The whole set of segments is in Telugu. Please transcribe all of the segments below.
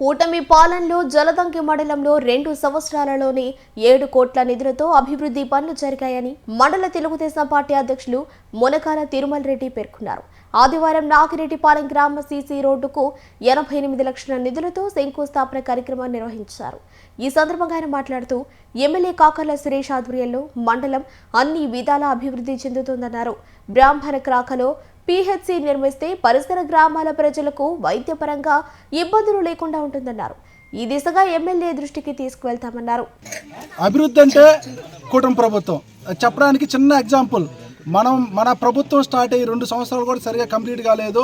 కూటమి పాలనలో జలదంకి మండలంలో 2 సంవత్సరాలలోనే 7 కోట్ల నిధులతో అభివృద్ధి పనులు జరిగాయని మండల తెలుగుదేశం పార్టీ అధ్యక్షులు మునకాల తిరుమల రెడ్డి పేర్కొన్నారు. ఆదివారం నాగిరెడ్డిపాలెం గ్రామ సీసీ రోడ్డుకు 88 లక్షల నిధులతో శంకుస్థాపన కార్యక్రమాన్ని నిర్వహించారు. ఈ సందర్భంగా ఆయన మాట్లాడుతూ ఎమ్మెల్యే కాకర్ల సురేష్ ఆధ్వర్యంలో మండలం అన్ని విధాల అభివృద్ధి చెందుతుందన్నారు. బ్రాహ్మణ క్రాకలో పీహెచ్సీ నిర్మిస్తే పరిసర గ్రామాల ప్రజలకు వైద్యపరంగా ఇబ్బందులు లేకుండా ఉంటుందన్నారు. ఈ దిశగా ఎమ్మెల్యే దృష్టికి తీసుకువెళ్తామన్నారు. అభివృద్ధి అంటే కూటమి ప్రభుత్వం చెప్పడానికి చిన్న ఎగ్జాంపుల్, మన ప్రభుత్వం స్టార్ట్ అయ్యి 2 సంవత్సరాలు కూడా సరిగా కంప్లీట్ కాలేదు.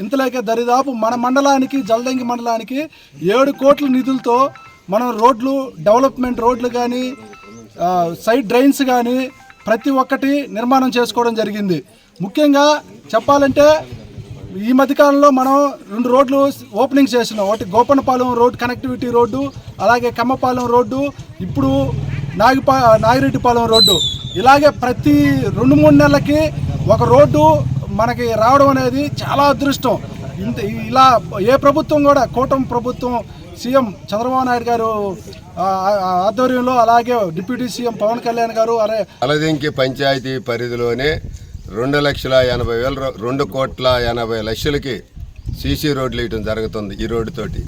ఇంతలోకే దరిదాపు మన మండలానికి జలదంకి మండలానికి 7 కోట్ల నిధులతో మనం రోడ్లు డెవలప్మెంట్ రోడ్లు కానీ సైడ్ డ్రైన్స్ కానీ ప్రతి ఒక్కటి నిర్మాణం చేసుకోవడం జరిగింది. ముఖ్యంగా చెప్పాలంటే ఈ మధ్యకాలంలో మనం 2 రోడ్లు ఓపెనింగ్ చేసినాం. ఒకటి గోపన్నపాలెం రోడ్ కనెక్టివిటీ రోడ్డు, అలాగే కమ్మపాలెం రోడ్డు, ఇప్పుడు నాగిరెడ్డిపాలెం రోడ్డు. ఇలాగే ప్రతి 2-3 నెలలకి ఒక రోడ్డు మనకి రావడం అనేది చాలా అదృష్టం. ఇలా ఏ ప్రభుత్వం కూడా కూటమి ప్రభుత్వం సీఎం చంద్రబాబు నాయుడు గారు ఆధ్వర్యంలో, అలాగే డిప్యూటీ సీఎం పవన్ కళ్యాణ్ గారు జలదంకి పంచాయతీ పరిధిలోనే 2,80,000,2,80,00,000కి సీసీ రోడ్లు వేయటం జరుగుతుంది. ఈ రోడ్డుతోటి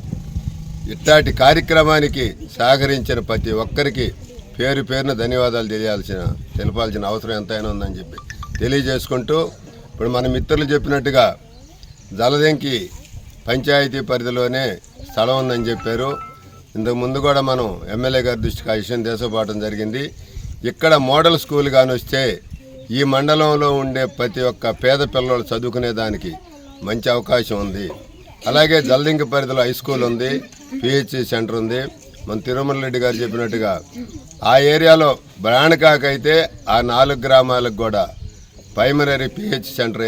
ఇట్లాంటి కార్యక్రమానికి సహకరించిన ప్రతి ఒక్కరికి పేరు పేరున ధన్యవాదాలు తెలపాల్సిన అవసరం ఎంతైనా ఉందని చెప్పి తెలియజేసుకుంటూ, ఇప్పుడు మన మిత్రులు చెప్పినట్టుగా జలదంకి పంచాయతీ పరిధిలోనే స్థలం ఉందని చెప్పారు. ఇంతకు ముందు కూడా మనం ఎమ్మెల్యే గారి దృష్టికి ఆ విషయం తీసుకుపోవడం జరిగింది. ఇక్కడ మోడల్ స్కూల్ కానీ వస్తే ఈ మండలంలో ఉండే ప్రతి ఒక్క పేద పిల్లలు చదువుకునే దానికి మంచి అవకాశం ఉంది. అలాగే జలదంకి పరిధిలో హై స్కూల్ ఉంది, పిహెచ్సి సెంటర్ ఉంది. మన తిరుమల రెడ్డి గారు చెప్పినట్టుగా ఆ ఏరియాలో బ్రాండ్కాకైతే ఆ 4 గ్రామాలకు కూడా ప్రైమరీ పిహెచ్ సెంటర్